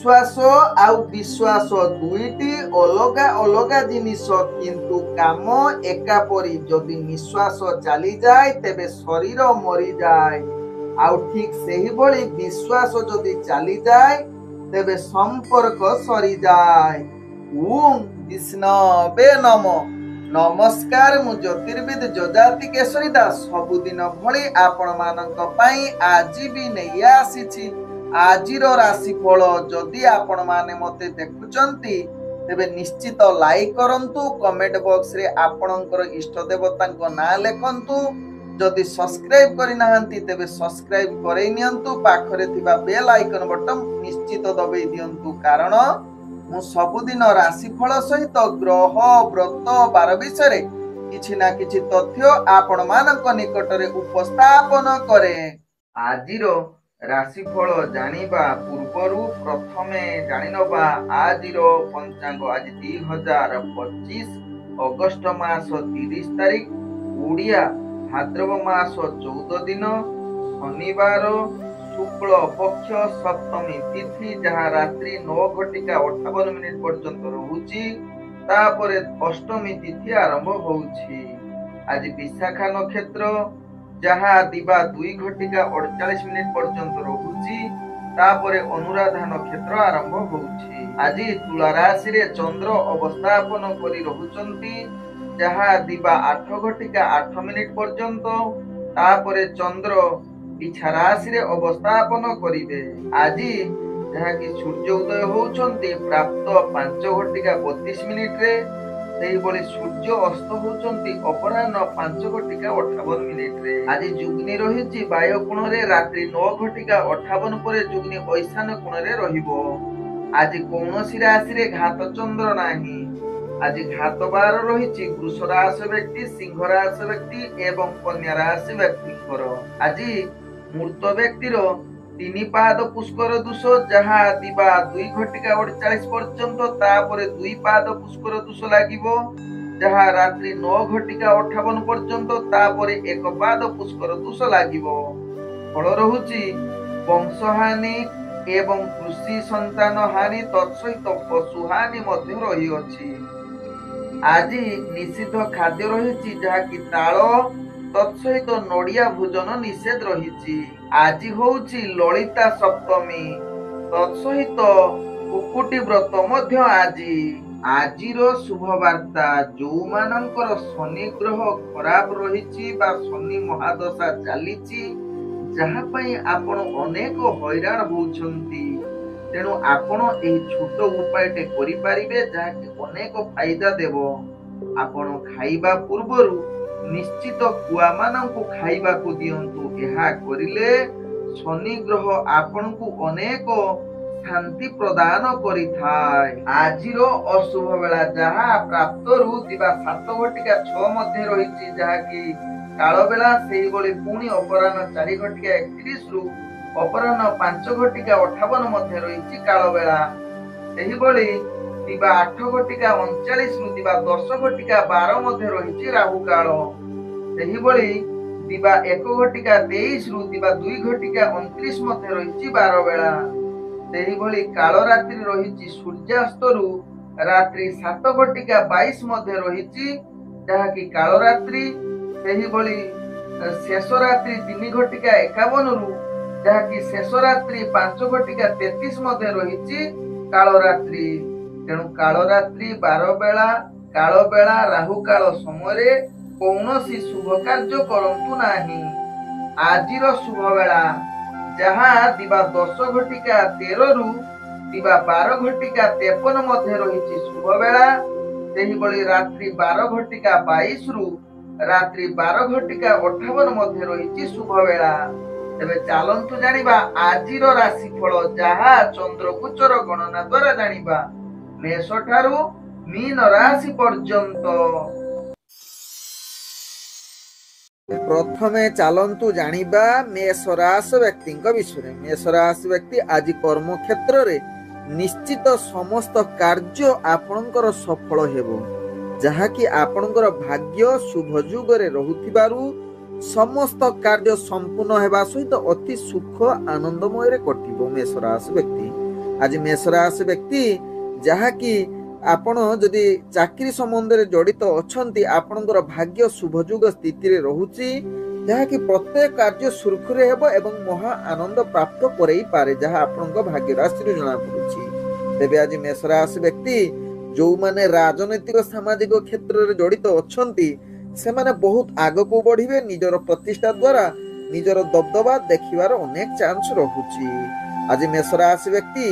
निश्वास आउ विश्वास दुईटी अलग अलग जिनिस किंतु काम एका परी जदि निश्वास चली जाए तेबे शरीर मरी जाए आउ ठीक सही भली विश्वास जदि चली जाए तेबे संपर्क सरी जाए। ओम विष्णवे नमः। नमस्कार मु ज्योतिर्विद जजाति केशरी दास सबुदिन भली आपण मानक पई आज भी नहीं आसीछि आजिर राशिफल। जदि आपण माने मते देखुचंती तेबे निश्चित लाइक करंतु कमेंट बॉक्स रे आपणकर इष्ट देवतांको नाम लेखंतु। जदि सब्सक्राइब करि नाहंती तेबे सब्सक्राइब करै नियंतु पाखरे थिबा बेल आइकन बटन निश्चित दबाई दियंतु कारण मु सबुदिन राशिफल सहित ग्रह व्रत बार विषय किछि ना किछि तथ्य आपण मानक निकटरे उपस्थापन करे। आजिरो राशिफल जानिबा पूर्वरु प्रथमे जानिनबा आजिरो पंचांग। आज 2025 अगस्त मास 30 तारिख ओडिया भाद्रव मास 14 दिन शनिवार शुक्ल पक्ष सप्तमी तिथि जहाँ रात्रि 9:58 पर्यंत रहुची तापरे अष्टमी तिथि आरंभ होउची। आज विशाखा नक्षत्र जहाँ दिबा 2:48 पर्यंत रहुची तापरे अनुराधा नक्षत्र आरंभ होउची। आज तुला राशि रे चंद्र अवस्थापन करी रहुचंती जहाँ दिबा 8:08 पर्यंत तापरे चंद्र इच्छा राशि रे अवस्थापन करिवे। आज जहाँ कि सूर्य उदय होउचंती प्राप्त 5:32 रे सेही बोली सूर्य अस्त होउचंती अपराह्न 5:58 रे। आज जुग्नि रहिछि वायु कोण रे रात्रि 9:58 परे जुग्नि ऐशान कोण रे रहिबो। आज कौनसी राशि रे घात चंद्र नाही। आज घात बार रहिछि वृष राशि व्यक्ति सिंह राशि व्यक्ति एवं कन्या राशि व्यक्ति। आज मूर्त व्यक्तिर 3 पाद पुष्कर दोष जहाँ दिबा 2:48 पर्यंत तापरे 2 पाद पुष्कर दोष लागिबो जहाँ रात्रि 9:58 पर्यंत तापरे 1 पाद पुष्कर दोष लागिबो। फल रहुछि वंशहानि एवं कृषि संतान हानि तत्सहित पशु हानि मध्य रही अछि। आज निषिद्ध खाद्य रही जहाँ कि ताल तत्सहित नड़िया भोजन निषेध रही। आज होउछि ललिता सप्तमी तत्सहित कुकुटी व्रत मध्य आज। आजिर शुभ वार्ता जो मानकर शनि ग्रह खराब रही बा शनि महादशा चलीची जहाँ पई आपण अनेक हैरान होउछंती तेणु आपण एही छोट उपायटे करि पारिबे जहाँ कि अनेक फायदा देबो। आपण खाइबा पूर्वरु निश्चित कुआ मानंकु खाइबा को दियंतु। एहा करिले शनि ग्रह आपनकु अनेक शांति प्रदान करिथाय। आजिरो अशुभ बेला जहाँ प्राप्त रु दिबा 7:06 मध्ये रहिछि जहाँ कि काल बेला सेही बोली पुणी अपराह्न 4:31 रु अपराह्न 5:58 मध्ये रहिछि काल बेला। सेही बोली दिबा 8:39 रु दिबा 10:12 मध्ये रहिछि राहु काल। सेही बोली दिबा 1:23 रु दिबा 2:29 मध्ये रहिछि 12 बेला। सेही बोली काल रात्रि रहिछि सूर्यास्त रु रात्रि 7:22 मध्ये रहिछि जहाँ कि काल रात्रि। सेही बोली शेष रात्रि 3:51 रु जहाँ कि शेष रात्रि 5:33 मध्ये रहिछि काल रात्रि। तेणु काल रात्रि 12 बेला काल बेला राहु काल समय कौनसी शुभ कार्य करंतु नाही। आजिर शुभ बेला जहाँ दिबा 10:13 रु दिबा 12:53 मध्ये रहिछि शुभ बेला। सेही बोली रात्रि 12:22 रु रात्रि 12:58 मध्ये रहिछि शुभ बेला। तेबे चालंतु जानिबा आजिर राशिफल जहाँ चंद्र गोचर गणना द्वारा जानिबा मेष ठारू मीन राशि पर्यंत। प्रथमे चालंतु जानिबा मेष राशि व्यक्ति विषय। मेष राशि व्यक्ति आज कर्म क्षेत्र रे निश्चित समस्त कार्य आपणकर सफल हेबो जहाँ कि आपणकर भाग्य शुभ जुगरे रहुथिबारु समस्त कार्य संपूर्ण हेबा सहित अति सुख आनंदमय रे कटिबो। मेष राशि व्यक्ति आज मेष राशि व्यक्ति जहाँकि आपण जदि चाकरी संबंध में जड़ित अच्छा आपणकर भाग्य शुभयुग स्थिति रे रहुची जहाँकि प्रत्येक कार्य सुरखुरे हेब एवं महा आनंद प्राप्त करई पारे जहाँ आपणक भाग्य राशि जना पड़ुची। तेबे आज मेष राशि व्यक्ति जो माने राजनैतिक सामाजिक क्षेत्र में जड़ित अच्छा से माने बहुत आग को बढ़िबे निजर प्रतिष्ठा द्वारा निजर दबदबा देखिबार अनेक चांस रहुची। आज मेष राशि व्यक्ति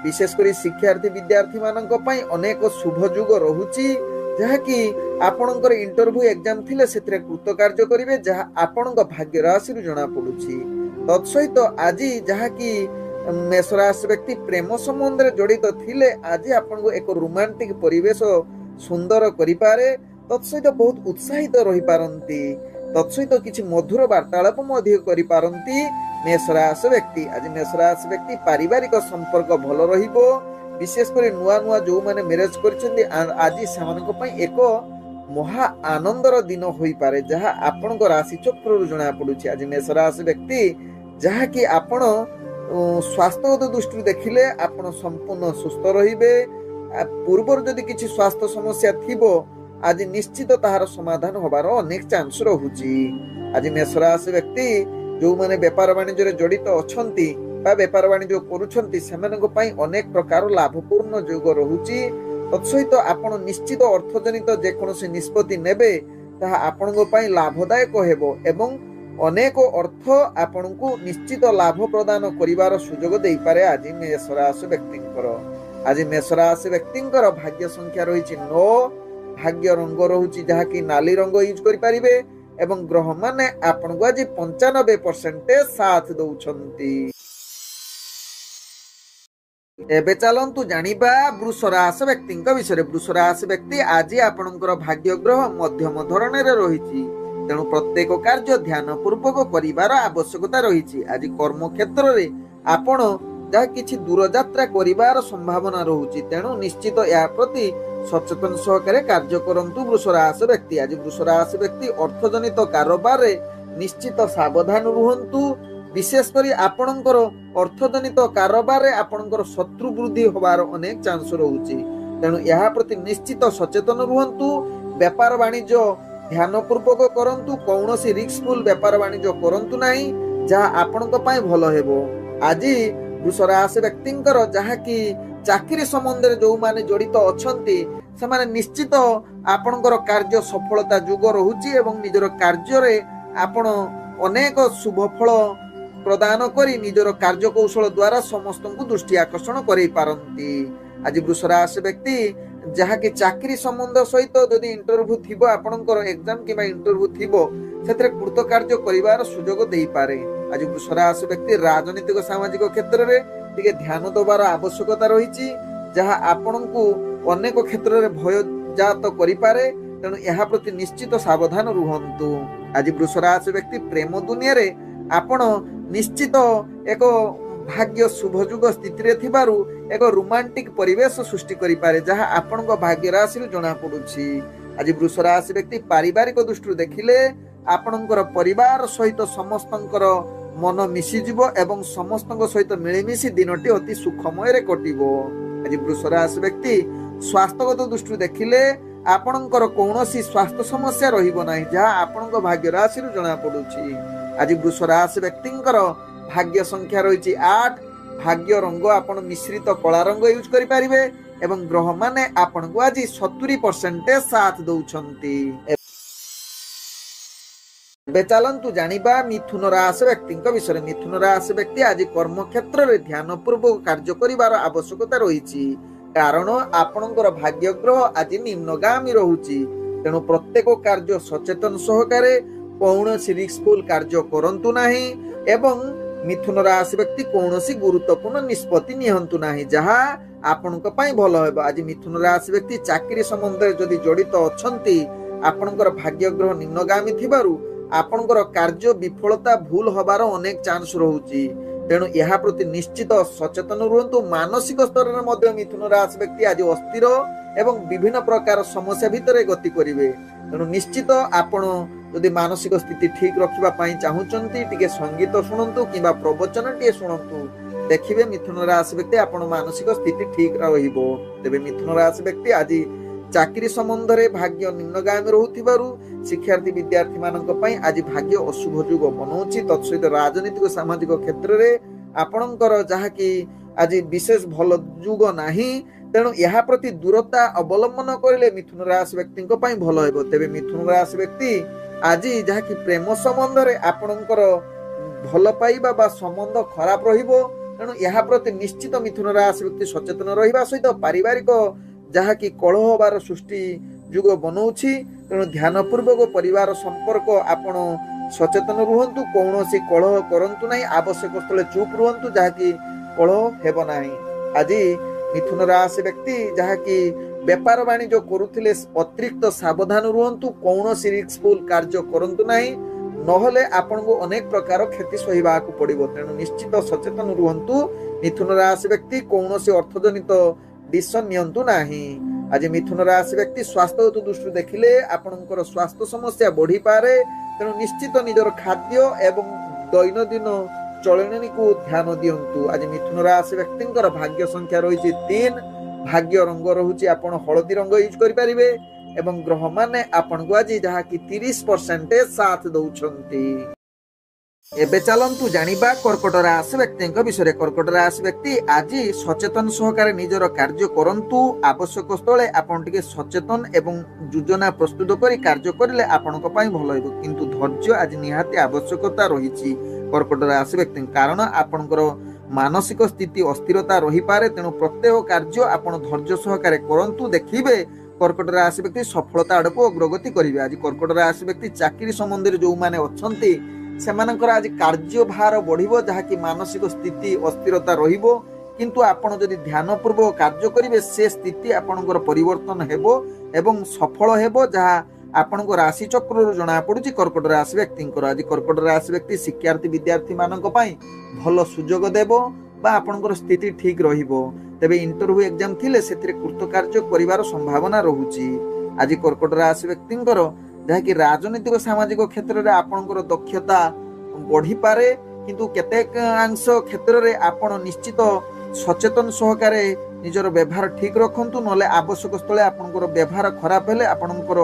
विशेषकर शिक्षार्थी विद्यार्थी मानक पई अनेक शुभ युग रहुची जहाँकि आपणकर इंटरव्यू एग्जाम थिले सेतरे कृतकार्य करिवे जहाँ आपणक भाग्य राशि जना पड़ुची। तत्सहित आज जहाँकि मेष राशि व्यक्ति प्रेम संबंध में जड़ित थिले आज आपनको एक रोमांटिक परिवेश सुंदर करिपारे तत्सहित बहुत उत्साहित रही पारंती तत्सहित किछि मधुर वार्तालाप मध्य करि पारंती मेष राशि व्यक्ति। आज मेष राशि व्यक्ति पारिवारिक संपर्क भल रहिबो विशेषकर नुआ नुआ जो माने मैरिज करछन्ती आज सेमानक पई एक महा आनंदर दिन होई पारे जहाँ आपणक राशि चक्र जना पड़ुछि। आज मेष राशि व्यक्ति जहाँ कि आपण स्वास्थ्यगत दृष्टि देखिले आपण संपूर्ण सुस्थ रहिबे पूर्वर जदि किछि स्वास्थ्य समस्या थिबो आज निश्चित ताहार समाधान होबार अनेक चांस रहुची। आज मेष राशि व्यक्ति जो माने व्यापार वाणिज्य रे जड़ित अछंती बा व्यापार वाणिज्य करूछंती सेमानक पई अनेक प्रकार लाभपूर्ण योग रहुची। तत्सहित आपण निश्चित अर्थजनित जेकोनोसी निष्पत्ति नेबे ताहा आपणक पई लाभदायक हेबो एवं अनेक अर्थ आपणको निश्चित लाभ प्रदान करिवार सुयोग देई पारे। आज मेष राशि व्यक्तिंकर आज मेष राशि व्यक्तिंकर भाग्य संख्या रहिछि 9 भाग्य रंग रहुछि जहाँ कि नाली रंग यूज करि परिबे एवं ग्रह माने आपनको आज 95% साथ दउछंती। एबे चलंतु जानिबा वृष राशि व्यक्तिंक विषय। वृष राशि व्यक्ति आज आपणकर भाग्य ग्रह मध्यम धरण रे रहिछि तेणु प्रत्येक कार्य ध्यान पूर्वक करिवार आवश्यकता रहिछि। आज कर्म क्षेत्र रे आपण जहाँ किछि दूर यात्रा करिवार संभावना रहुछि तेणु निश्चित या प्रति सचेतन सहकारे कार्य करंतु वृष राशि व्यक्ति। आज वृष राशि व्यक्ति अर्थजनित कारोबार रे निश्चित सावधान रुहंतु विशेषकर आपणकर अर्थजनित कारोबार रे आपणकर शत्रु वृद्धि होबार अनेक चांस रहुछि तेणु या प्रति निश्चित सचेतन रुहंतु। व्यापार वाणिज्य ध्यान पूर्वक करंतु कौनसी रिस्कफुल व्यापार वाणिज्य करंतु नाही जहाँ आपणक पई भलो हेबो। आज वृष राशि व्यक्तिंकर जहाँ कि चाकरी संबंध में जो माने जड़ित अछंती से माने निश्चित आपणकर कार्य सफलता युग रहुची एवं निजर कार्य रे आपण अनेक शुभ फल प्रदान करी निजर कार्य कौशल द्वारा समस्त को दृष्टि आकर्षण करै पारंती। आज वृष राशि व्यक्ति जहाँ कि चाकरी संबंध सहित जदि इंटरव्यू थिबो आपणकर एग्जाम किबा इंटरव्यू थिबो सेतरे कृत कार्य करिवार सुयोग देई पारे। आज वृष राशि व्यक्ति राजनीतिक सामाजिक क्षेत्र रे टिके ध्यान देवार आवश्यकता रही जहाँ आपणको अनेक क्षेत्र में भय जात करि पारे तेणु यह प्रति निश्चित सावधान रुहंतु। आज वृष राशि व्यक्ति प्रेम दुनिया रे आपण निश्चित एक भाग्य शुभयुग स्थिति रे थिबारु एक रोमांटिक परिवेश सृष्टि करि पारे जहाँ आपणको भाग्य राशि जना पड़ुछि। आज वृष राशि व्यक्ति पारिवारिक दृष्टि देखिले आपणकर परिवार सहित समस्तंकर मन मिशिजिबो एवं समस्तଙ୍କ सहित मिलिमिशि दिनटी अति सुखमय रे कटिबो। आज वृष राशि व्यक्ति स्वास्थ्यगत दृष्टि देखिले आपणकर कौनसी स्वास्थ्य समस्या रहिबो नाही जहाँ आपणक भाग्य राशि जना पड़ुछि। आज वृष राशि व्यक्तिंकर भाग्य संख्या रहिछि 8 भाग्य रंग आपण मिश्रित कला रंग यूज करि परिबे एवं ग्रह माने आपणको आज 70% साथ दउछंती। चलंतु जानिबा मिथुन राशि व्यक्ति विषय। मिथुन राशि व्यक्ति आज कर्म क्षेत्र में ध्यान पूर्वक कार्य करिवार आवश्यकता रही कारण आपणकर भाग्य ग्रह आज निम्नगामी रहुची तेणु प्रत्येक कार्य सचेतन सहकारे कौनसी रिस्कफुल कार्य करंतु नाही एवं मिथुन राशि व्यक्ति कौनसी गुरुत्वपूर्ण निष्पत्ति निहंतु नाही जहाँ आपणक पई भलो हेबो। आज मिथुन राशि व्यक्ति चाकरी संबंध में जदि जड़ित अछंती आपणकर भाग्य ग्रह निम्नगामी थिबारु आपणकर कार्य विफलता भूल हबार अनेक चांस रहुची तेणु यह प्रति निश्चित सचेतन रुहंतु। मानसिक स्तर में मध्य मिथुन राशि व्यक्ति आज अस्थिर एवं विभिन्न प्रकार समस्या भितर गति करिवे तेणु निश्चित आपण यदि मानसिक स्थिति ठीक रखिबा पई चाहुचंती टिके संगीत सुनंतु किबा प्रवचन टिके सुनंतु देखिए मिथुन राशि व्यक्ति आपण मानसिक स्थिति ठीक रहिबो। तेबे मिथुन राशि व्यक्ति आज चाकरी संबंध रे भाग्य निम्नगामी रहउथिबारु शिक्षार्थी विद्यार्थी मानक पई आज भाग्य अशुभ जुग बनउछि। तत्सहित राजनीतिक सामाजिक क्षेत्र रे आपणकर जहा कि आज विशेष भल जुग नाही, तेणु यह प्रति दूरता अवलंबन करिले मिथुन राशि व्यक्ति पई भल हेबो। तेबे मिथुन राशि व्यक्ति आज जहा कि प्रेम संबंध रे आपणकर भल पाइबा बा संबंध खराब रहिबो। तेणु यह प्रति निश्चित मिथुन राशि व्यक्ति सचेतन रहिबा सहित पारिवारिक जहा कि कलह बार सृष्टि जुग बनउछि। तेणु ध्यान पूर्वक परिवार संपर्क आपण सचेतन रुहंतु, कौनसी कलह करंतु नहीं, आवश्यक स्थले चुप रुहंतु जहा कि कलह हेबो नाही। आज मिथुन राशि व्यक्ति जहा कि व्यापार वाणिज्य करुथिले अतिरिक्त सावधान रुहंतु, कौनसी रिस्कफुल कार्य करंतु नहीं, नहले आपनको अनेक प्रकार क्षति सहिबा को पड़िबो। तेणु निश्चित सचेतन रुहंतु। मिथुन राशि व्यक्ति कौनसी अर्थजनित डिसिजन नियंतु नाही। आज मिथुन राशि व्यक्ति स्वास्थ्य दृष्टि देखिले आपणकर स्वास्थ्य समस्या बढ़ी पारे। तेणु निश्चित निजर खाद्य एवं दैनंदिन चलनी को ध्यान दियंतु। आज मिथुन राशि व्यक्तिंकर भाग्य संख्या रही 3, भाग्य रंग रहुछि आपण हळदी रंग यूज करि परिबे एवं ग्रह माने आपण को आज जहा कि 30% साथ दउछंती। एबे चलंतु जानिबा कर्कट राशि व्यक्तिंक विषय। कर्कट राशि व्यक्ति आज सचेतन सहकारे निजर कार्य करंतु। आवश्यक स्थले आपण टिके सचेतन एवं योजना प्रस्तुत करी कार्य करिले आपणक पई भल हेबो, किंतु धैर्य आज निहाती आवश्यकता रहिछि कर्कट राशि व्यक्ति, कारण आपणकर मानसिक स्थिति अस्थिरता रही पारे। तेणु प्रत्येक कार्य आपण धैर्य सहकारे करंतु। देखिबे कर्कट राशि व्यक्ति सफलता आड़को अग्रगति करिवे। आज कर्कट राशि व्यक्ति चाकरी संबंधी जो माने अछंती सेमानकर आज कार्य भार बढ़िबो, जहा कि मानसिक स्थिति अस्थिरता रहिबो, किंतु आपण जदि ध्यान पूर्वक कार्य करिवे से स्थिति आपणकर परिवर्तन हेबो एवं सफल हेबो, जहा आपणको राशि चक्र जना पड़ुछि कर्कट राशि व्यक्तिंकर। आज कर्कट राशि व्यक्ति शिक्षार्थी विद्यार्थी मानक पई भल सुजोग देबो बा आपणकर स्थिति ठीक रहिबो। तेबे इंटरव्यू एग्जाम थिले सेथिरे कृतकार्य करिवार संभावना रहुछि। आज कर्कट राशि व्यक्तिंकर जहा कि राजनीतिक सामाजिक क्षेत्र रे आपणकर दक्षता बढ़ी पारे, किंतु केतेक अंश क्षेत्र रे आपण निश्चित सचेतन सहकारे निजर व्यवहार ठीक रखंतु, नले आवश्यक स्थले आपणकर व्यवहार खराब हेले आपणकर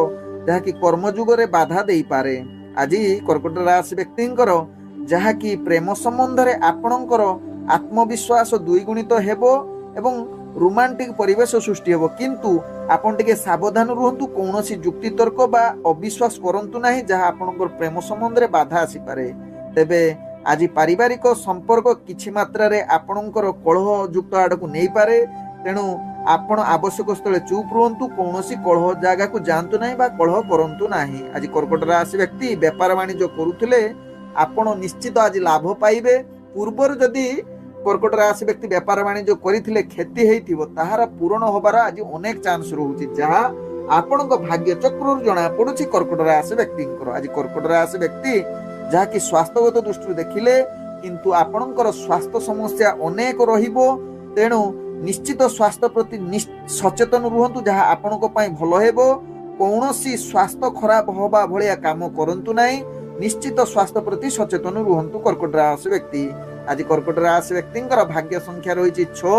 जहा कि कर्मयुग रे बाधा देई पारे। आज कर्कट राशि व्यक्तिंकर जहा कि प्रेम संबंध रे आपणकर आत्मविश्वास द्विगुणित हेबो एवं रोमांटिक परिवेश सृष्टि हेबो, किंतु आपण टिके सावधान रुहंतु, कौनसी युक्ति तर्क बा अविश्वास करंतु नाही जहा आपणकर प्रेम संबंध रे बाधा आसी पारे। तेबे आज पारिवारिक संपर्क किछि मात्रा रे आपणकर कलह युक्त आडकु नै पारे। तेणु आपण आवश्यक स्थले चुप रुहंतु, कौनसी कलह जागा को जानतु नाही बा कलह करंतु नाही। आज कर्कट राशि व्यक्ति व्यापार वाणिज्य करुथिले आपण निश्चित आज लाभ पाइबे। पूर्वर जदि कर्कट राशि व्यक्ति व्यापार वाणिज्य करिथिले क्षति हेइथिबो ताहार पूर्ण होबार आज अनेक चांस रहुछि, जहा आपणक भाग्य चक्र जना पड़ुछि कर्कट राशि व्यक्तिंकर। आज कर्कट राशि व्यक्ति जहा कि स्वास्थ्यगत दृष्टि देखिले किंतु आपणकर स्वास्थ्य समस्या अनेक रहिबो। तेणु निश्चित स्वास्थ्य प्रति सचेतन रुहंतु, जहा आपणक पई भल हेबो। कौनसी स्वास्थ्य खराब होबा भलिया काम करंतु नाही, निश्चित स्वास्थ्य प्रति सचेतन रुहंतु कर्कट राशि व्यक्ति। आज कर्कट राशि व्यक्तिंकर भाग्य संख्या रही 6,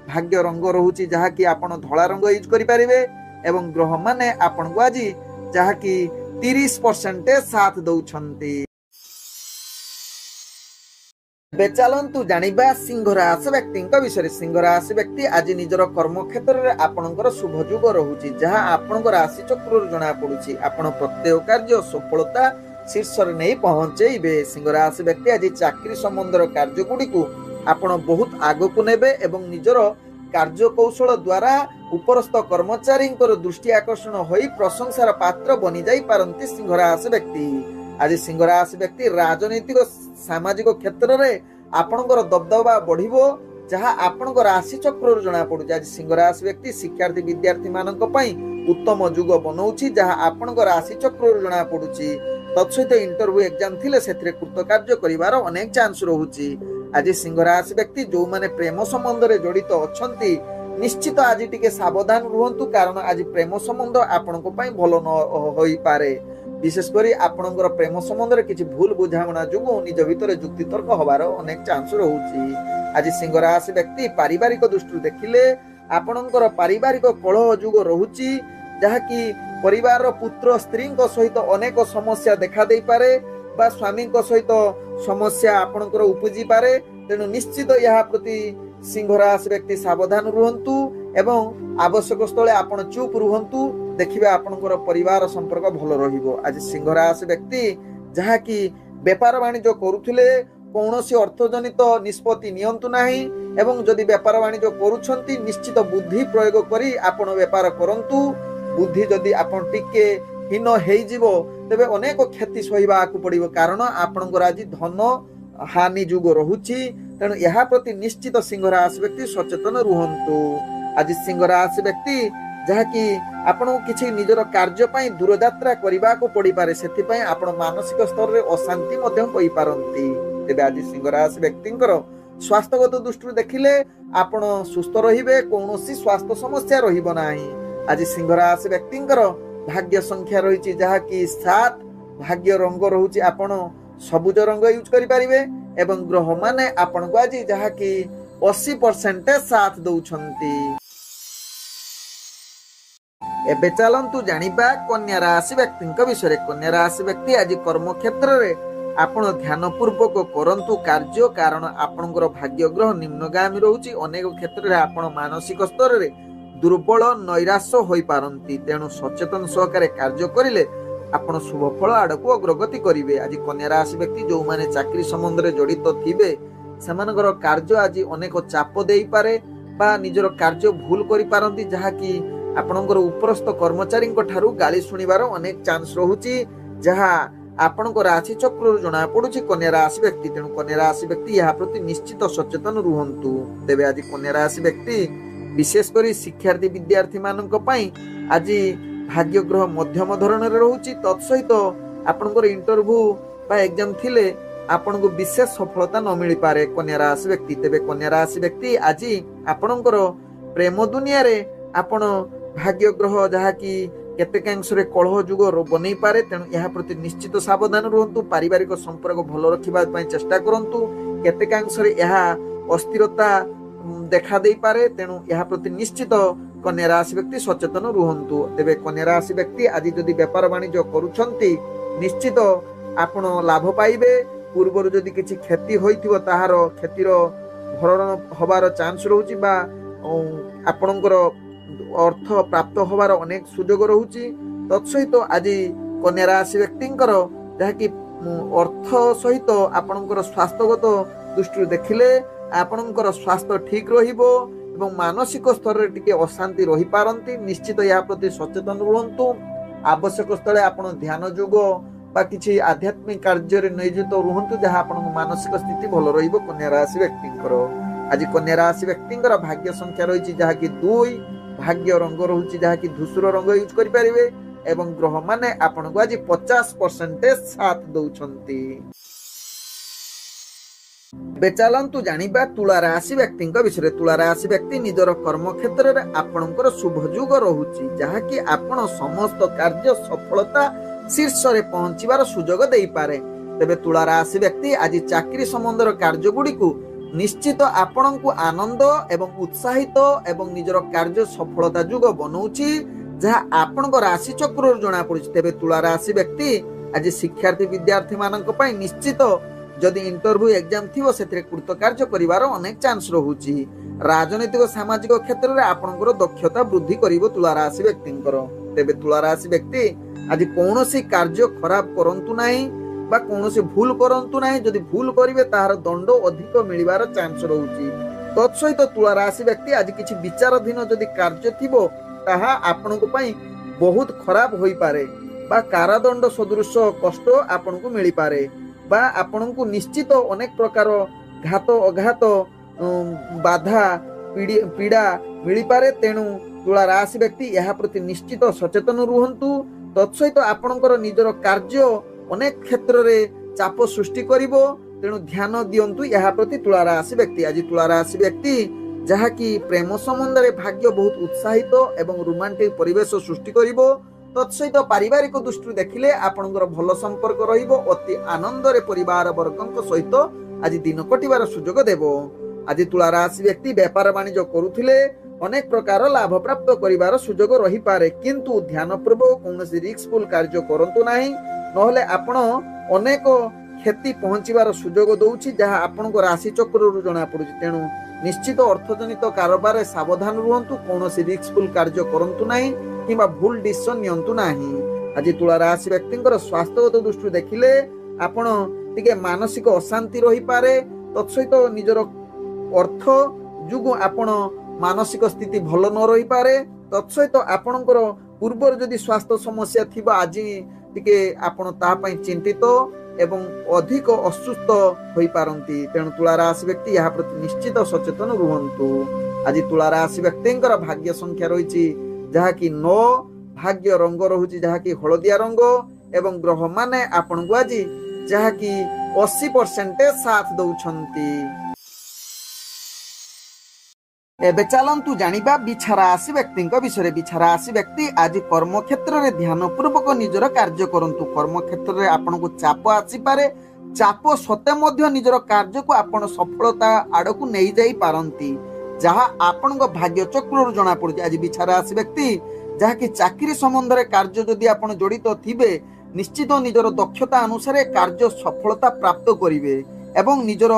भाग्य रंग रहुछि जहा कि आपण धला रंग यूज करि परिबे एवं ग्रह माने आपण को आज जहा कि 30% साथ दउछंती। बेचालंतु जानिबा सिंह राशि व्यक्तिंक विषय। सिंह राशि व्यक्ति आज निजर कर्म क्षेत्र रे आपणकर शुभ जुग रहुछि, जहा आपणकर राशि चक्र जना पड़ुछि। आपण प्रत्येक कार्य सफलता शीर्ष रे नहीं पहुंचेबे। सिंह राशि व्यक्ति आज चाकरी संबंधर कार्य गुडी को आपण बहुत आगो को नेबे एवं निजर कार्य कौशल द्वारा उपरस्थ कर्मचारी दृष्टि आकर्षण होई प्रशंसार पात्र बनी जाई पारंती सिंह राशि व्यक्ति। आज सिंह राशि व्यक्ति राजनीतिक सामाजिक क्षेत्र रे आपणकर दबदबा बढ़िबो, जहा आपणकर राशि चक्र जना पड़ुछि। आज सिंह राशि व्यक्ति शिक्षार्थी विद्यार्थी मानक पई उत्तम युग बनउछि, जहा आपणकर राशि चक्र जना पड़ुछि। तत्सहित इंटरव्यू एग्जाम थिले सेथिरे कृतकार्य करिवार अनेक चांस रहुछि। आज सिंह राशि व्यक्ति जो माने प्रेम संबंध रे जड़ित अछंती निश्चित आज टिके सावधान रुहंतु, कारण आज प्रेम संबंध आपणको पई भलो न होई पारे। विशेष करी आपणकर प्रेम संबंध रे किछि भूल बुझामणा जुगु निज भितरे जुक्ति तर्क होबार अनेक चांस रहुछि। आज सिंह राशि व्यक्ति पारिवारिक दृष्टि देखिले आपणकर पारिवारिक कलह जुग रहुची जहाँकि परिवार पुत्र स्त्री सहित अनेक समस्या देखा दे पारे बा स्वामी सहित समस्या आपणकर उपजी पारे तेणु निश्चित यह प्रति सिंह राशि व्यक्ति सावधान रुहंतु एवं आवश्यक स्थले आपण चुप रुहंतु देखिबे आपणकर परिवार संपर्क भल रहिबो। आज सिंह राशि व्यक्ति जहाँकि व्यापार वाणिज्य करुथिले कौनसी अर्थजनित निष्पत्ति नियंतु नाही एवं जदि व्यापार वाणिज्य करूछंती निश्चित बुद्धि प्रयोग करी आपण व्यापार करंतु बुद्धि जदि आपण टिके हीन हेइजिवो तेबे अनेक क्षति सहिबा को पड़िबो कारण आपणकर आज धन हानि जुग रहुची तेणु यह प्रति निश्चित सिंह राशि व्यक्ति सचेतन रुहंतु। आज सिंह राशि व्यक्ति जहाँकि आपण किछि निजर कार्य पई दूर यात्रा करबा को पड़ी पारे सेति आपण मानसिक स्तर रे अशांति मध्य होई पारंती। तेबे आज सिंह राशि व्यक्तिंकर स्वास्थ्यगत दृष्टि देखिले आपण सुस्थ रहिबे कौनसी स्वास्थ्य समस्या रहिबो नाही। आज सिंह राशि व्यक्तिंकर भाग्य संख्या रही जहाँकि 7 भाग्य रंग रहुची आपण सबुज रंग यूज करि परिबे एवं ग्रह माने आपण को आज जहाँकि 80% साथ दउछंती। एबे चलंतु जानिबा कन्या राशि व्यक्ति विषय। कन्या राशि व्यक्ति आज कर्म क्षेत्र रे आपण ध्यान पूर्वक करंतु कार्य कारण आपणकर भाग्य ग्रह निम्नगामी रहुची अनेक क्षेत्र रे आपण मानसिक स्तर रे दुर्बल नैराश्य होई पारंती तेणु सचेतन सहकारे कार्य करिले आपण शुभ फल आड़क अग्रगति करिवे। आज कन्या राशि व्यक्ति जो माने चाकरी संबंध रे जड़ित थिबे सेमानकर कार्य आज अनेक चाप देई पारे बा निजर कार्य भूल करि पारंती जहाँकि आपणकर उपरस्थ कर्मचारी ठारू गाली सुनिबार अनेक चांस रहुची जहाँ आपणकर राशि चक्र जना पड़ुची कन्या राशि व्यक्ति तेणु कन्या राशि व्यक्ति यह प्रति निश्चित सचेतन रुहंतु। तेबे आज कन्या राशि व्यक्ति विशेष करी शिक्षार्थी विद्यार्थी मानक पई आज भाग्य ग्रह मध्यम धरण रहुची तत्सहित आपणकर इंटरव्यू बा एग्जाम थिले आपनको विशेष सफलता न मिली पारे कन्या राशि व्यक्ति। तेबे कन्या राशि व्यक्ति आज आपणकर प्रेम दुनिया रे आपण भाग्य ग्रह जहाँकि केतेकांश रे कलह जुग बनै पारे तेणु यह प्रति निश्चित सावधान रुहंतु। पारिवारिक संपर्क भल रखिबा पई चेष्टा करंतु केतेकांश रे यह अस्थिरता देखा दे पारे तेणु यह प्रति निश्चित कन्या राशि व्यक्ति सचेतन रुहंतु। तेबे कन्या राशि व्यक्ति आज जदि व्यापार वाणिज्य करूछंती निश्चित आपण लाभ पाइबे। पूर्व जदि किछि क्षति होइथिबो ताहार क्षतिर भरण होबार चांस रहउची बा आपणकर अर्थ प्राप्त होबार अनेक सुजोग रहउची तत्सहित आज कन्या राशि व्यक्तिंकर जहाँकि अर्थ सहित आपणकर स्वास्थ्यगत दृष्टि देखिले आपणकर स्वास्थ्य ठीक रहिबो एवं मानसिक स्तर रे टिके अशांति रही पारंती निश्चित या प्रति सचेतन रुहंतु। आवश्यक स्थले आपण ध्यान योग बा किछि आध्यात्मिक कार्य रे नियोजित रुहंतु जहाँ आपण मानसिक स्थिति भल रहिबो कन्या राशि व्यक्तिंकर। आज कन्या राशि व्यक्तिंकर भाग्य संख्या रही जहाँ कि 2 भाग्य रंग रहुची जहाँ कि धूसर रंग यूज करि परिबे एवं ग्रह माने आपण को आज 50% साथ दउछंती। बेचालंतु जानिबा तुला राशि व्यक्ति विषय। तुला राशि व्यक्ति निजर कर्म क्षेत्र रे आपणकर शुभ जुग रहुची जहाँ कि आपण समस्त कार्य सफलता शीर्ष रे पहुंचीबार सुजोग देई पारे। तेबे तुला राशि व्यक्ति आज चाकरी संबंधर कार्य गुडी को निश्चित आपण को आनंद एवं उत्साहित एवं निजर कार्य सफलता जुग बनौची जहाँ आपण राशि चक्र जना पड़ुची। तेबे तुला राशि व्यक्ति आज शिक्षार्थी विद्यार्थी मानक पई निश्चित जदि इंटरव्यू एग्जाम थिवो सेतरे कृतकार्य करिवार अनेक चांस रहुची। राजनीतिक सामाजिक क्षेत्र रे आपणकर दक्षता वृद्धि करिवो तुला राशि व्यक्तिंकर। तेबे तुला राशि व्यक्ति आज कौनसी कार्य खराब करंतु नाही बा कौनसी भूल करंतु नाही जदि भूल करिवे ताहार दंड अधिक मिलिबार चांस रहुची। तत्सहित तुला राशि व्यक्ति आज किछि विचाराधीन जदि कार्य थिवो ताहा आपणको पई बहुत खराब होई पारे बा कारादंड सदृश कष्ट आपणको मिली पारे बा आपणको निश्चित अनेक प्रकार घात अघात बाधा पीड़ा मिली पारे। तेणु तुला राशि व्यक्ति यह प्रति निश्चित सचेतन रुहंतु। तत्सहित आपणकर निजर कार्य अनेक क्षेत्र रे चाप सृष्टि करिवो तेणु ध्यान दियंतु यह प्रति तुला राशि व्यक्ति। आज तुला राशि व्यक्ति जहाँ कि प्रेम संबंध रे भाग्य बहुत उत्साहित एवं रोमांटिक परिवेश सृष्टि करिवो। तत्सहित पारिवारिक दृष्टि देखिले आपणकर भल संपर्क रहिबो अति आनंद रे परिवार वर्गक सहित आज दिन कटिबार सुजोग देबो। आज तुला राशि व्यक्ति व्यापार वाणिज्य करुथिले अनेक प्रकार लाभ प्राप्त करिवार सुजोग रही पारे, किंतु ध्यान पूर्वक कौनसी रिस्कफुल कार्य करंतु नाही, नहले आपण अनेक क्षति पहुंचीबार सुजोग दउछि जहा आपण को राशि चक्र रु जणा पडुछि। तेणु निश्चित अर्थजनित कारोबार सावधान रुहंतु, कौनसी रिस्कफुल कार्य करंतु नाही किंबा भूल डिसिजन नियंतु नाही। आज तुला राशि व्यक्तिंकर स्वास्थ्यगत दृष्टि देखिले आपण टिके मानसिक अशांति रही पारे, तत्सहित निजर अर्थ जुगु आपण मानसिक स्थिति भल न रही पारे, तत्सहित आपणकर पूर्वर जदि स्वास्थ्य समस्या थिबा आज टिके आपण ता पई चिंतित एवं अधिक असुस्थ होई पारंती। तेणु तुला राशि व्यक्ति यहाँ प्रति निश्चित सचेतन रुहंतु। आज तुला राशि व्यक्तिंकर भाग्य संख्या रहिछि जहा कि 9, भाग्य रंग रहुछि जहा कि हळदिया रंग, एवं ग्रह माने आपण को आज जहा कि 80% साथ दउछंती। एबे चलंतु जानिबा बिछा राशि व्यक्ति विषय। बिछा राशि व्यक्ति आज कर्म क्षेत्र में ध्यान पूर्वक निजर कार्य करंतु। कर्म क्षेत्र में आपन को चाप आसी पारे, चाप सते मध्य निजर कार्य को आपण सफलता आड़ को नहीं जाई पारंती, जहा आपण को भाग्य चक्र जना पड़ुछि। आज बिछा राशि व्यक्ति जहा कि चाकरी संबंध रे कार्य जदि आपण जड़ित थिबे, निश्चित निजर दक्षता अनुसार कार्य सफलता प्राप्त करिवे एवं निजर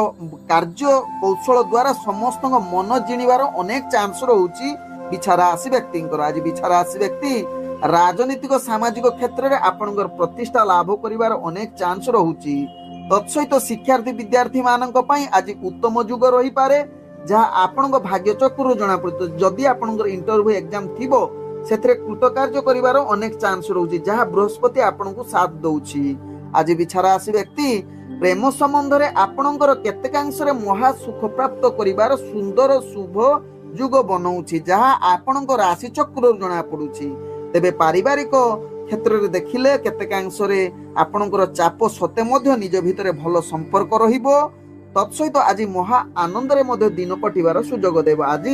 कार्य कौशल द्वारा समस्त मन जिणिबार अनेक चांस रहुछि बिछा राशि व्यक्ति। आज बिछा राशि व्यक्ति राजनीतिक सामाजिक क्षेत्र में आपणकर प्रतिष्ठा लाभ करिवार अनेक चांस रहुछि। तत्सहित शिक्षार्थी विद्यार्थी मानक पई आज उत्तम जुग रही पारे, जहा आपणक भाग्य चक्र जना पड़त। जदि आपणकर इंटरव्यू एग्जाम थिबो सेथरे कृतकार्य करिवार अनेक चांस रहुछि, जहा बृहस्पति आपणको साथ दउछि। आज बिछा राशि व्यक्ति प्रेम संबंध रे आपणकर केतेकांश रे महा सुख प्राप्त करिवार सुंदर शुभ जुग बनौछि, जहा आपणक राशि चक्र जना पड़ुछि। तेबे पारिवारिक क्षेत्र रे देखिले केतेकांश रे आपणकर चाप सते मध्य निज भितरे भल संपर्क रहिबो। तत्सहित आज महा आनंद रे मध्य दिन कटिवार सुजोग देबो। आज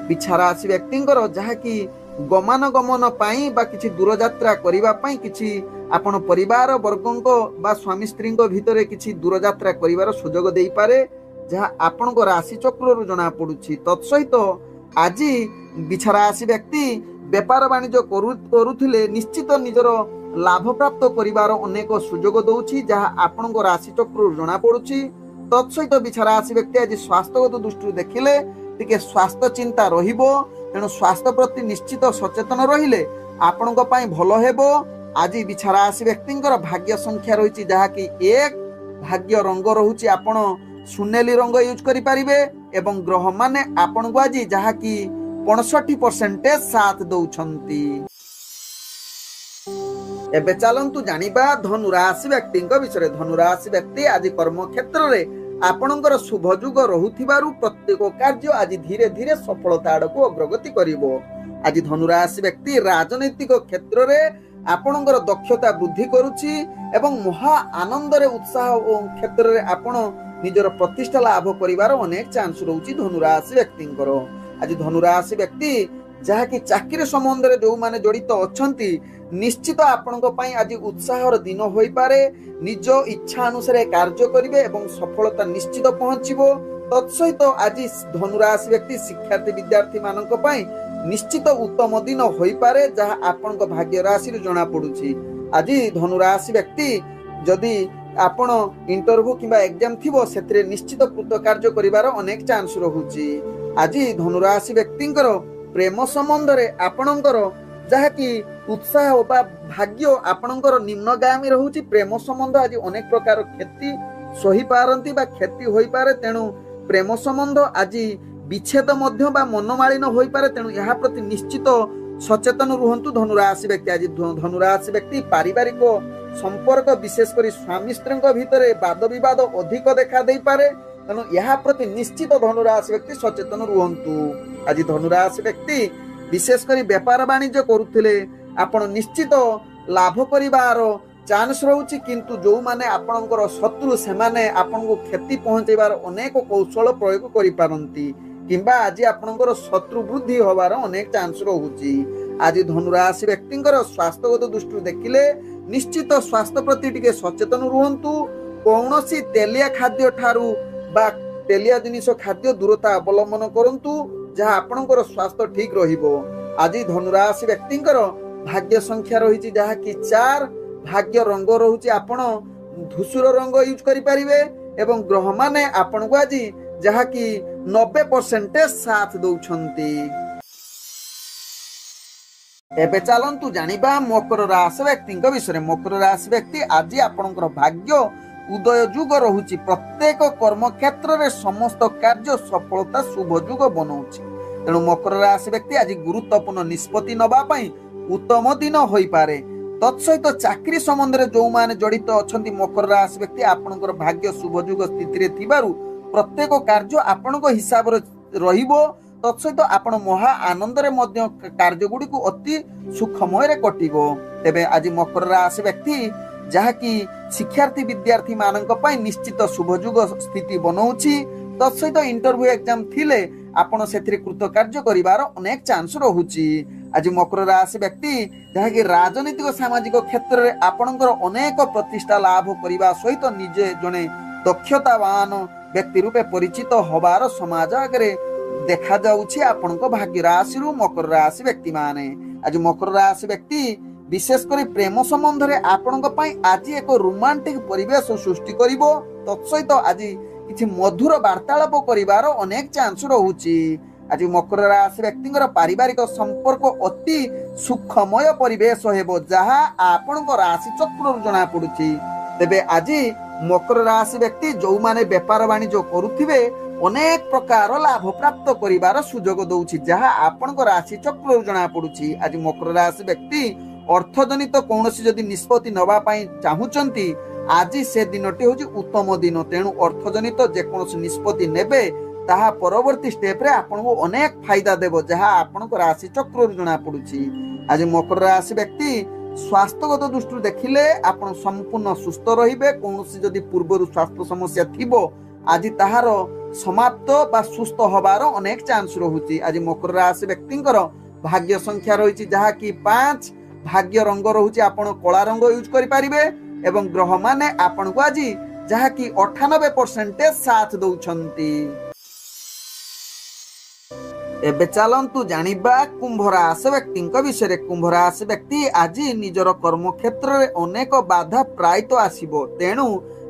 बिछा राशि व्यक्तिंकर जहा कि गमन गमन पाई बा किछि दूर यात्रा करिबा पाई, किछि आपण परिवार वर्गंको बा स्वामी स्त्री भितरे किछि दूर यात्रा करिवार सुजोग देई पारे, जहा आपण को राशि चक्र रु जना पड़ुछि। तत्सहित आज बिछा राशि व्यक्ति व्यापार वाणिज्य करुथिले निश्चित निजर लाभ प्राप्त करिवार अनेक सुजोग दउछि, जहा आपण को राशि चक्र रु जना पड़ुछि। तत्सहित बिछा राशि व्यक्ति आज स्वास्थ्यगत दृष्टि देखिले टिके स्वास्थ्य चिंता रहिबो, तेणु स्वास्थ्य प्रति निश्चित सचेतन रहिले आपणक पई भलो हेबो। आज बिछा राशि व्यक्तिंकर भाग्य संख्या रहिछि जहा कि 1, भाग्य रंग रहुछि आपण सुनेली रंग यूज करि परिबे, एवं ग्रह माने आपणको आज जहा कि 65% साथ दउछंती। एबे चलंतु जानिबा धनु राशि व्यक्तिंक विषय। धनु राशि व्यक्ति आज कर्म क्षेत्र रे आपणकर शुभ जुग रहुथिबारु प्रत्येक कार्य आज धीरे धीरे सफलता आड़ को अग्रगति करिवो। आज धनु राशि व्यक्ति राजनीतिक क्षेत्र रे आपणकर दक्षता वृद्धि करुछि एवं महा आनंद रे उत्साह क्षेत्र रे आपण निजर प्रतिष्ठा लाभ करिवार अनेक चांस रहुछि धनु राशि व्यक्तिंकर। आज धनु राशि व्यक्ति जहा कि चाकरी संबंध रे जो माने जड़ित अछंती, निश्चित आपणक पई आज उत्साहर दिन होई पारे। निज इच्छा अनुसार कार्य करिवे एवं सफलता निश्चित पहुंचिबो। तत्सहित आज धनु राशि व्यक्ति शिक्षार्थी विद्यार्थी मानक पई निश्चित उत्तम दिन होई पारे, जहा आपणक भाग्य राशि रु जणा पडुछि। आज धनु राशि व्यक्ति जदि आपण इंटरव्यू किंबा एग्जाम थिबो सेथरे निश्चित कृतकार्य करिवार अनेक चांस रहुछि। आज धनु राशि व्यक्तिंकर प्रेम संबंध रे आपणकर जहा कि उत्साह बा भाग्य आपणकर निम्नगामी रहुछि। प्रेम संबंध आज अनेक प्रकार क्षति सही पारंती बा क्षति होई पारे, तेणु प्रेम संबंध आज विच्छेद मध्य बा मनमालिन होई पारे, तेणु यहाँ प्रति निश्चित सचेतन रुहंतु धनु राशि व्यक्ति। आज धनु राशि व्यक्ति पारिवारिक संपर्क विशेष करी स्वामी स्त्री भितर वाद विवाद अधिक देखा दे पारे, तेणु यहाँ प्रति निश्चित धनु राशि व्यक्ति सचेतन रुहंतु। आज धनु राशि व्यक्ति विशेष करी व्यापार वाणिज्य करुथिले आपण निश्चित लाभ करिवार चांस रहुछि, किंतु जो माने आपणकर शत्रु से माने आपनको क्षति पहुंचेबार अनेक कौशल प्रयोग करि पारंती, किंबा आज आपणकर शत्रु वृद्धि होबार अनेक चांस रहुछि। आज धनु राशि व्यक्तिंकर स्वास्थ्यगत दृष्टि देखिले निश्चित स्वास्थ्य प्रति टिके सचेतन रुहंतु। कौनसी तेलिया खाद्य ठारू बा तेलिया जिनिष खाद्य दूरता अवलंबन करंतु जहाँ आपणकर स्वास्थ्य ठीक रहिबो। आज धनुराशि व्यक्तिंकर भाग्य संख्या रही जहाँ कि 4, भाग्य रंग रहुछि आपण धूसर रंग यूज करि परिबे एवं ग्रह माने आपण को आज जहाँ कि 90% साथ दौछंती। एबे चलंतु जानिबा मकर राशि व्यक्ति विषय। मकर राशि व्यक्ति आज आपणकर भाग्य उदय जुग रहुछि। प्रत्येक कर्म क्षेत्र रे समस्त कार्य सफलता शुभ जुग बनाउछि। तेणु मकर राशि व्यक्ति आज गुरुत्वपूर्ण निष्पत्ति नबा पई उत्तम दिन होई पारे। तत्सहित चाकरी संबंध में जो माने जड़ित अछंती मकर राशि व्यक्ति आपणकर भाग्य शुभ जुग स्थिति रे थिबारु प्रत्येक कार्य आपणक हिसाब रे रहिबो। तत्सहित आपण महा आनंद रे मध्य कार्य गुडी को अति सुखमय रे कटिबो। तेबे आज मकर राशि व्यक्ति जहाँ कि शिक्षार्थी विद्यार्थी मानक पई निश्चित शुभ जुग स्थिति बनाउछि। तत्सहित इंटरव्यू एग्जाम थिले आपण सेथि कृतकार्य करिवार अनेक चांस रहुछि। आज मकर राशि व्यक्ति जहाँ कि राजनीतिक सामाजिक क्षेत्र में आपणकर अनेक प्रतिष्ठा लाभ करने सहित निजे जड़े दक्षतावान व्यक्ति रूपे परिचित होबार समाज आगे देखा जाउछि। आपणक भाग्य राशि मकर राशि व्यक्ति माने आज मकर राशि व्यक्ति विशेषकर प्रेम संबंध में आपणक पई आज एक रोमांटिक परिवेश सृष्टि करिवो। तत्सहित आज किछि मधुर वार्तालाप करिवार अनेक चांस रहुछि। आज मकर राशि व्यक्तिंकर पारिवारिक संपर्क अति सुखमय परिवेश हेबो जहाँ आपणक राशि चक्र जना पड़ुछि। तेबे आज मकर राशि व्यक्ति जो माने व्यापार वाणिज्य करुथिबे अनेक प्रकार लाभ प्राप्त करिवार सुजोग दउछि जहाँ आपणक राशि चक्र जना पड़ुछि। आज मकर राशि व्यक्ति अर्थजनित कौनसी जदि निष्पत्ति नबा पई चाहुचंती आज से दिनटी होछि उत्तम दिन। तेणु अर्थजनित जेकोसी निष्पत्ति नेबे ताहा परवर्ती स्टेप रे आपनको अनेक फायदा देबो जहाँ आपनको राशि चक्र जना पड़ुछि। आज मकर राशि व्यक्ति स्वास्थ्यगत दृष्टि देखिले आपण संपूर्ण सुस्थ रहिबे। कौनसी जदि पूर्वरु स्वास्थ्य समस्या थिबो आज ताहार समाप्त बा सुस्थ होबार अनेक चांस रहुछि। आज मकर राशि व्यक्तिंकर भाग्य संख्या रहिछि जहाँ कि 5, भाग्य रंग रहुछि आपण कला रंग यूज करि परिबे एवं ग्रह माने आपनको आज जहाँ कि 98% साथ दउछंती। एबे चलंतु जानिबा कुंभ राशि व्यक्ति विषय। कुंभ राशि व्यक्ति आज निजर कर्म क्षेत्र में अनेक बाधा प्रायत आसीबो। तेणु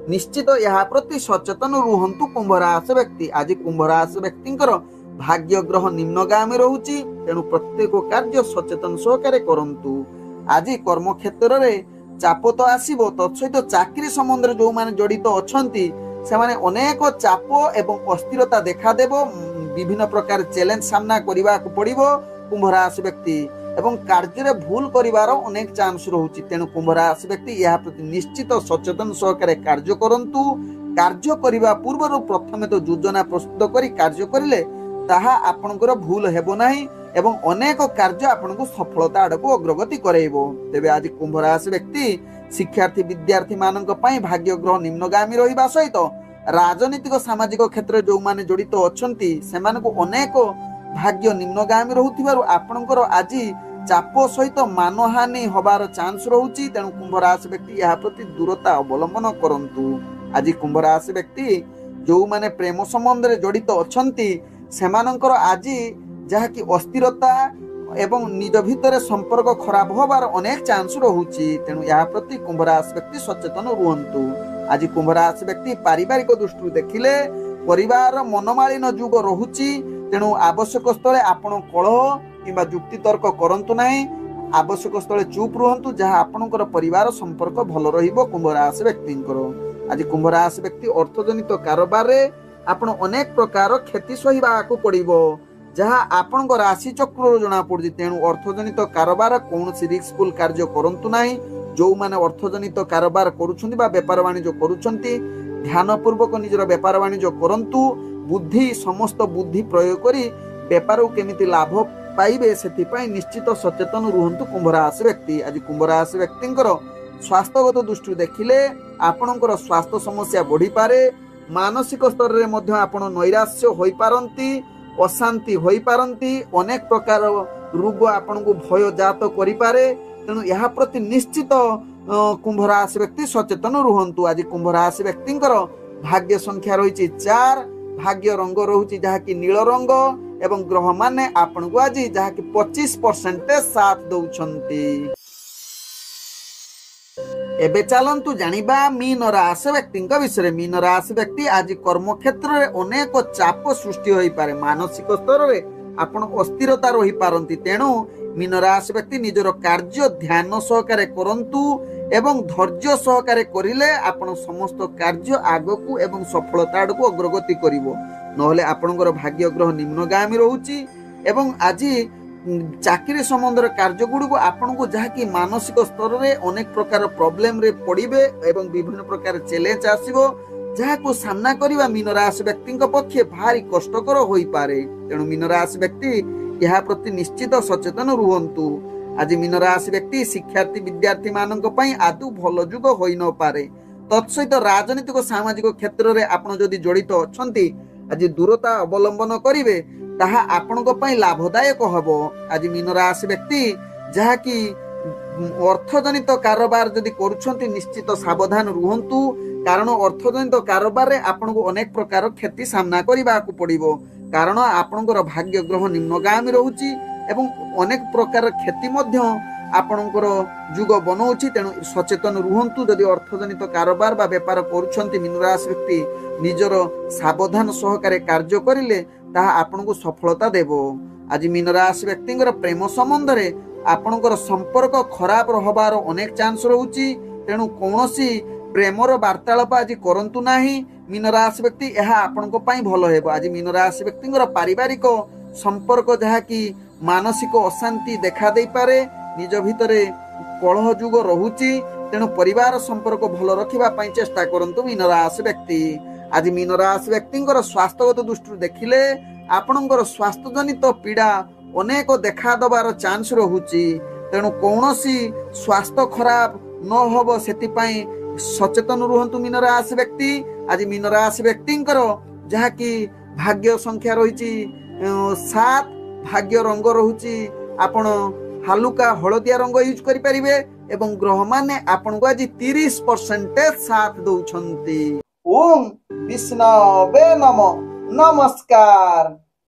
निश्चित यह प्रति सचेतन रुहंतु कुंभ राशि व्यक्ति। आज कुंभ राशि व्यक्तिंकर भाग्य ग्रह निम्नगामी रहुछि। तेणु प्रत्येक कार्य सचेतन सहकारे करंतु। आज कर्म क्षेत्र में चाप तो आसीबो। तत्सहित चाकरी संबंध में जो माने जड़ित अछंती से माने अनेक चाप एवं अस्थिरता देखा देबो। विभिन्न प्रकार चैलेंज सामना करने को पड़िबो कुंभ राशि व्यक्ति एवं कार्य रे भूल करिवार अनेक चांस रहुछि। तेणु कुंभ राशि व्यक्ति यह प्रति निश्चित सचेतन सहकारे कार्य करंतु। कार्य करिवा पूर्व प्रथमे तो योजना प्रस्तुत करी कार्य करिले ताहा आपनकर भूल हेबो नाही एवं अनेक कार्य आपनको सफलता आड़को अग्रगति कराइबो। तेबे आज कुंभ राशि व्यक्ति शिक्षार्थी विद्यार्थी मानक पई भाग्य ग्रह निम्नगामी रहिबा सहित राजनीतिक सामाजिक क्षेत्र जो माने जड़ित अछंती सेमानकु अनेक भाग्य निम्नगामी रहुथिबारु आपनकर आज चाप सहित मानहानि होबार चांस रहुछि। तेणु कुंभ राशि व्यक्ति यह प्रति दूरता अवलंबन करंतु। आज कुंभ राशि व्यक्ति जो माने प्रेम संबंध रे जड़ित अछंती सेमानकर आज जहाँ कि अस्थिरता एवं निज भितर संपर्क खराब होबार अनेक चांस रहुछि। तेणु यह प्रति कुंभ राशि व्यक्ति सचेतन रुहंतु। आज कुंभ राशि व्यक्ति पारिवारिक दृष्टि देखिले परिवार मनमालिन जुग रहुछि। तेणु आवश्यक स्थले आपण कलह किंबा जुक्ति तर्क करंतु नाही। आवश्यक स्थले चुप रुहंतु जहाँ आपणकर परिवार संपर्क भल रहिबो कुंभ राशि व्यक्तिंकर। आज कुंभ राशि व्यक्ति अर्थजनित कारोबार रे आपण अनेक प्रकार क्षति सहिबाकू पड़िबो जहाँ आपण राशि चक्र जना पड़ुछि। तेणु अर्थजनित कारोबार कौनसी रिस्कफुल कार्य करंतु नाही। जो माने अर्थजनित कारोबार करूछंती बा व्यापार वाणिज्य करूछंती ध्यान पूर्वक निजर व्यापार वाणिज्य करंतु। बुद्धि समस्त बुद्धि प्रयोग करी व्यापार केमिति लाभ पाइबे सेथिपाई निश्चित सचेतन रुहंतु कुंभ राशि व्यक्ति। आज कुंभ राशि व्यक्तिंकर स्वास्थ्यगत दृष्टि देखिले आपणकर स्वास्थ्य समस्या बढ़ी पारे। मानसिक स्तर रे मध्य आपण नैराश्य होई पारंती, अशांति होई पारंती, अनेक प्रकार रोग आपनको भय जात करि पारे। तेणु यह प्रति निश्चित कुंभ राशि व्यक्ति सचेतन रुहंतु। आज कुंभ राशि व्यक्तिंकर भाग्य संख्या रही 4, भाग्य रंग रोची जहाँकि नील रंग एवं ग्रह माने आपण को आज जहाँकि 25% साथ दौछंती। एबे चलंतु जानिबा मीन राशि व्यक्ति विषय। मीन राशि व्यक्ति आज कर्म क्षेत्र में अनेक चाप सृष्टि होई पारे, मानसिक स्तर में आपण अस्थिरता रही पारंती। तेणु मीन राशि व्यक्ति निजर कार्य ध्यान सहकारे करंतु एवं धैर्य सहकारे करिले आपण समस्त कार्य आगकू एवं सफलता आड़कू अग्रगति करिवो। नहले आपणकर भाग्य ग्रह निम्नगामी रहूची एवं आज चाकरी संबंध कार्य गुड़क आपण को जहाँकि मानसिक स्तर में अनेक प्रकार प्रॉब्लम रे पड़िबे एवं विभिन्न प्रकार चैलेंज आसीबो, जहाको सामना करबा मीन राशि व्यक्ति पक्षे भारी कष्टकर होई पारे। तेणु मीन राशि व्यक्ति यह प्रति निश्चित सचेतन रुहंतु। आज मीन राशि व्यक्ति शिक्षार्थी विद्यार्थी मानक पई आदु भल जुग होई न पारे। तत्सहित राजनीतिक सामाजिक क्षेत्र में आपण जदि जड़ित अछंती आज दूरता अवलंबन करिवे ताहा आपणक पई लाभदायक हबो। आज मीन राशि व्यक्ति जहाँकि अर्थजनित कारोबार जदि करूछंती निश्चित सावधान रुहंतु, कारण अर्थजनित कारोबार रे आपणको अनेक प्रकार क्षति सामना करिबा को पड़िबो। कारण आपणकर भाग्य ग्रह निम्नगामी रहूची एवं अनेक प्रकार क्षति मध्य आपणकर जुग बनौछि। तेणु सचेतन रुहंतु। जदि अर्थजनित कारोबार बा व्यापार करूछंती मीन राशि व्यक्ति निजर सावधान सहकारे कार्य करिले ताहा आपनको सफलता देबो। आज मीन राशि व्यक्ति प्रेम संबंध रे आपणकर संपर्क खराब रहबार अनेक चांस रहूची। तेणु कौनसी प्रेमर वार्तालाप आज करंतु नाही। मीन राशि व्यक्ति यह आपनको पई भलो हेबो। आज मीन राशि व्यक्ति पारिवारिक संपर्क जहाँकि मानसिक अशांति देखा दे पारे, निज भितरे कलह जुग रहूची। तेणु परिवार संपर्क भल रखिबा पई चेष्टा करंतु मीन राशि व्यक्ति। आज मीन राशि व्यक्ति स्वास्थ्यगत दृष्टि देखिले आपणकर स्वास्थ्य जनित पीड़ा अनेक देखा दबार चांस रहूची। तेणु कौनसी स्वास्थ्य खराब न होबो सेतिपई सचेतन रुहंतु मीन राशि व्यक्ति। आज मीन राशि व्यक्ति जहाँकि भाग्य संख्या रही 7, भाग्य रंग रहूची आपण हालुका हलदिया रंग यूज करि परिबे एवं ग्रह माने आपण को आज 30% साथ दउछंती। ओम विष्णवे नमः। नमस्कार।